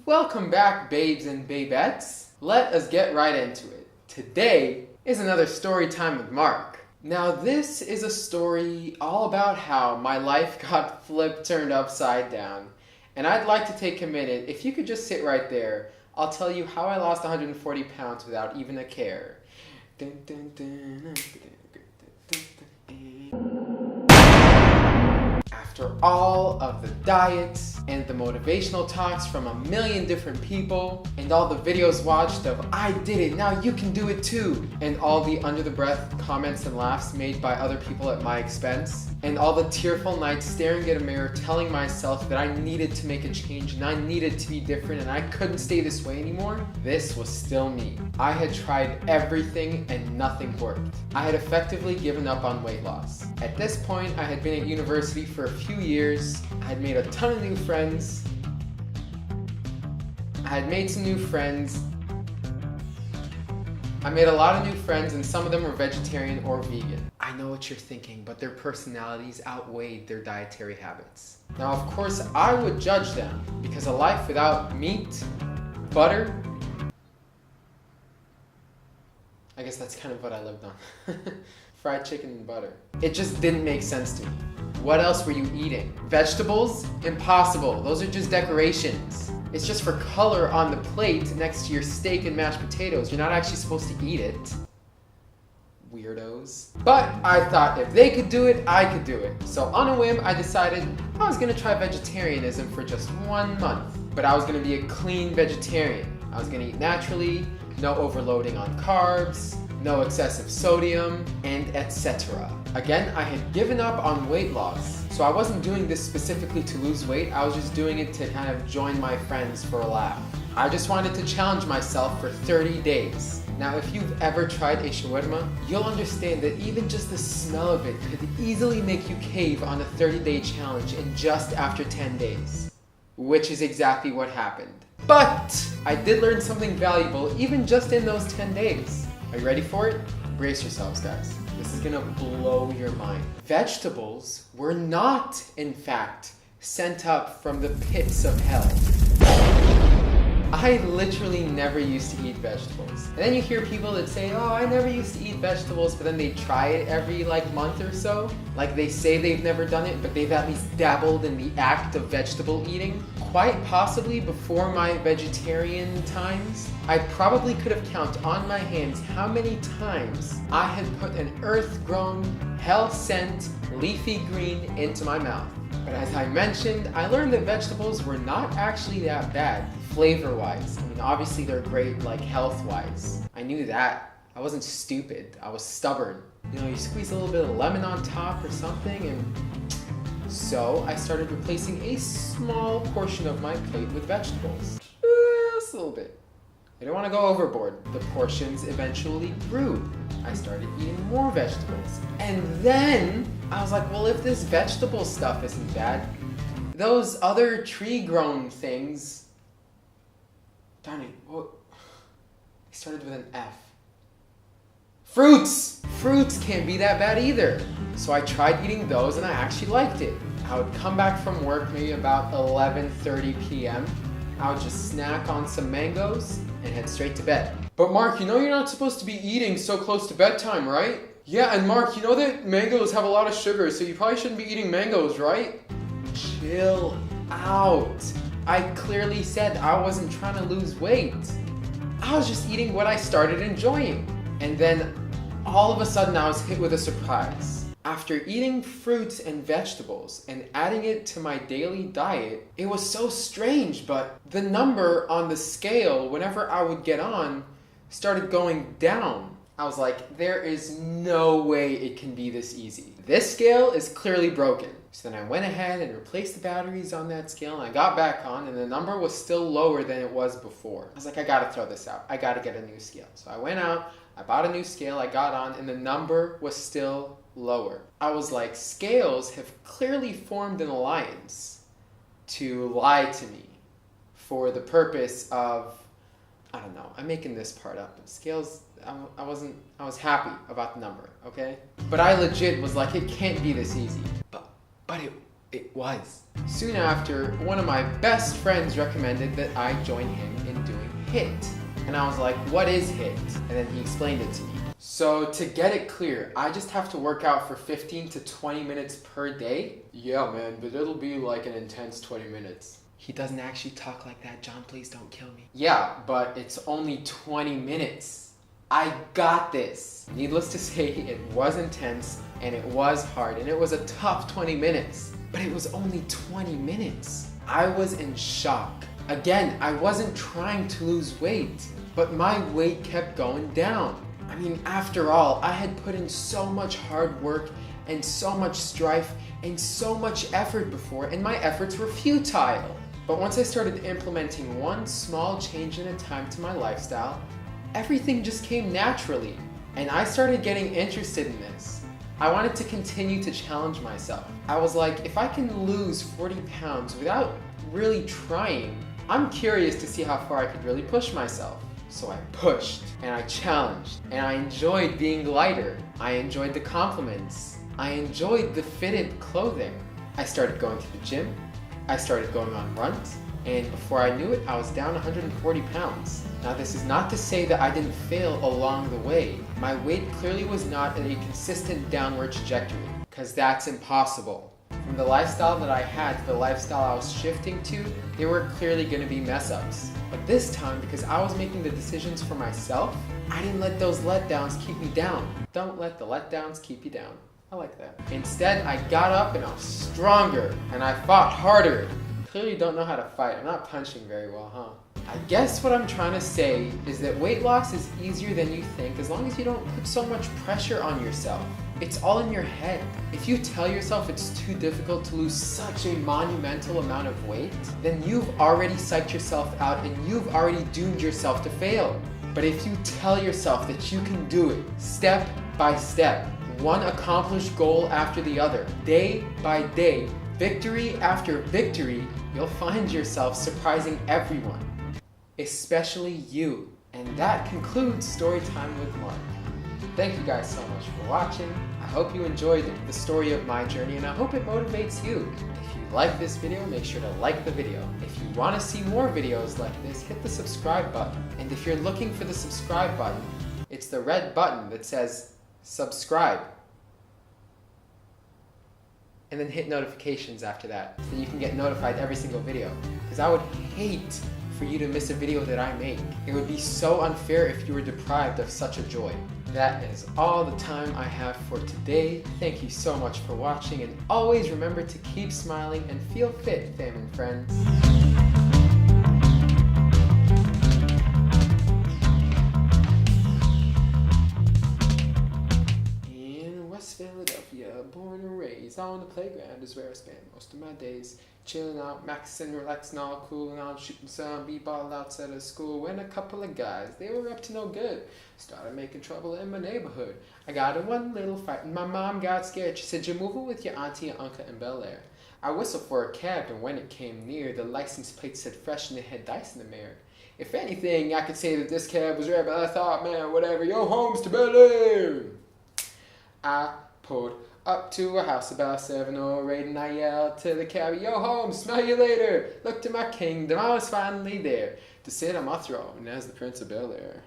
Welcome back, babes and babettes. Let us get right into it. Today is another story time with Mark. Now this is a story all about how my life got turned upside down. And I'd like to take a minute, if you could just sit right there, I'll tell you how I lost 140 pounds without even a care. After all of the diets and the motivational talks from a million different people and all the videos watched of I did it, now you can do it too, and all the under the breath comments and laughs made by other people at my expense, and all the tearful nights staring at a mirror telling myself that I needed to make a change and I needed to be different and I couldn't stay this way anymore, this was still me. I had tried everything and nothing worked. I had effectively given up on weight loss. At this point, I had been at university for a few years. I had made a ton of new friends. I had made some new friends. I made a lot of new friends and some of them were vegetarian or vegan. I know what you're thinking, but their personalities outweighed their dietary habits. Now, of course, I would judge them because a life without meat, butter, I guess that's kind of what I lived on. Fried chicken and butter. It just didn't make sense to me. What else were you eating? Vegetables? Impossible. Those are just decorations. It's just for color on the plate next to your steak and mashed potatoes. You're not actually supposed to eat it. Weirdos. But I thought if they could do it, I could do it. So on a whim, I decided I was gonna try vegetarianism for just 1 month. But I was gonna be a clean vegetarian. I was gonna eat naturally, no overloading on carbs, no excessive sodium, and etc. Again, I had given up on weight loss, so I wasn't doing this specifically to lose weight, I was just doing it to kind of join my friends for a laugh. I just wanted to challenge myself for 30 days. Now, if you've ever tried a shawarma, you'll understand that even just the smell of it could easily make you cave on a 30-day challenge in just after 10 days. Which is exactly what happened. But I did learn something valuable even just in those 10 days. Are you ready for it? Brace yourselves, guys. This is gonna blow your mind. Vegetables were not, in fact, sent up from the pits of hell. I literally never used to eat vegetables. And then you hear people that say, oh, I never used to eat vegetables, but then they try it every month or so. Like they say they've never done it, but they've at least dabbled in the act of vegetable eating. Quite possibly before my vegetarian times, I probably could have counted on my hands how many times I had put an earth-grown, hell-sent, leafy green into my mouth. But as I mentioned, I learned that vegetables were not actually that bad, flavor-wise. I mean, obviously they're great, health-wise. I knew that. I wasn't stupid. I was stubborn. You know, you squeeze a little bit of lemon on top or something, and so I started replacing a small portion of my plate with vegetables. Just a little bit. I don't want to go overboard. The portions eventually grew. I started eating more vegetables. And then I was like, well, if this vegetable stuff isn't bad, those other tree-grown things, darn it, what? It started with an F. Fruits! Fruits can't be that bad either. So I tried eating those and I actually liked it. I would come back from work maybe about 11:30 p.m. I would just snack on some mangoes and head straight to bed. But Mark, you know you're not supposed to be eating so close to bedtime, right? Yeah, and Mark, you know that mangoes have a lot of sugar, so you probably shouldn't be eating mangoes, right? Chill out. I clearly said I wasn't trying to lose weight. I was just eating what I started enjoying. And then all of a sudden I was hit with a surprise. After eating fruits and vegetables and adding it to my daily diet, it was so strange, but the number on the scale, whenever I would get on, started going down. I was like, there is no way it can be this easy. This scale is clearly broken. So then I went ahead and replaced the batteries on that scale and I got back on and the number was still lower than it was before. I was like, I gotta throw this out. I gotta get a new scale. So I went out, I bought a new scale, I got on, and the number was still lower. I was like, scales have clearly formed an alliance to lie to me for the purpose of, I don't know, I'm making this part up. Scales, I was happy about the number, okay? But I legit was like, it can't be this easy. But It was. Soon after, one of my best friends recommended that I join him in doing HIIT. And I was like, what is HIIT? And then he explained it to me. So to get it clear, I just have to work out for 15 to 20 minutes per day? Yeah, man, but it'll be like an intense 20 minutes. He doesn't actually talk like that. John, please don't kill me. Yeah, but it's only 20 minutes. I got this. Needless to say, it was intense and it was hard and it was a tough 20 minutes. But it was only 20 minutes. I was in shock. Again, I wasn't trying to lose weight, but my weight kept going down. I mean, after all, I had put in so much hard work and so much strife and so much effort before, and my efforts were futile. But once I started implementing one small change at a time to my lifestyle, everything just came naturally, and I started getting interested in this. I wanted to continue to challenge myself. I was like, if I can lose 40 pounds without really trying, I'm curious to see how far I could really push myself. So I pushed, and I challenged, and I enjoyed being lighter. I enjoyed the compliments. I enjoyed the fitted clothing. I started going to the gym. I started going on runs. And before I knew it, I was down 140 pounds. Now this is not to say that I didn't fail along the way. My weight clearly was not at a consistent downward trajectory, because that's impossible. From the lifestyle that I had to the lifestyle I was shifting to, there were clearly going to be mess-ups. But this time, because I was making the decisions for myself, I didn't let those letdowns keep me down. Don't let the letdowns keep you down. I like that. Instead, I got up and I was stronger, and I fought harder. Clearly don't know how to fight. I'm not punching very well, huh? I guess what I'm trying to say is that weight loss is easier than you think as long as you don't put so much pressure on yourself. It's all in your head. If you tell yourself it's too difficult to lose such a monumental amount of weight, then you've already psyched yourself out and you've already doomed yourself to fail. But if you tell yourself that you can do it step by step, one accomplished goal after the other, day by day, victory after victory, you'll find yourself surprising everyone, especially you. And that concludes Storytime with Mark. Thank you guys so much for watching. I hope you enjoyed the story of my journey, and I hope it motivates you. If you like this video, make sure to like the video. If you want to see more videos like this, hit the subscribe button. And if you're looking for the subscribe button, it's the red button that says subscribe. And then hit notifications after that, so you can get notified every single video. Because I would hate for you to miss a video that I make. It would be so unfair if you were deprived of such a joy. That is all the time I have for today. Thank you so much for watching, and always remember to keep smiling and feel fit, fam and friends. Philadelphia, born and raised on the playground is where I spend most of my days. Chilling out, maxing, relaxing, all cool, and out shooting some b-ball outside of school. When a couple of guys, they were up to no good, started making trouble in my neighborhood. I got in one little fight and my mom got scared. She said, "You're moving with your auntie and uncle in Bel Air." I whistled for a cab, and when it came near, the license plate said fresh and it had dice in the mirror. If anything, I could say that this cab was rare, but I thought, man, whatever, yo, home's to Bel Air. I pulled up to a house about 7 or 8, and I yelled to the cabby, "Yo, home, smell you later." Looked to my kingdom, I was finally there to sit on my throne as the Prince of Bel Air.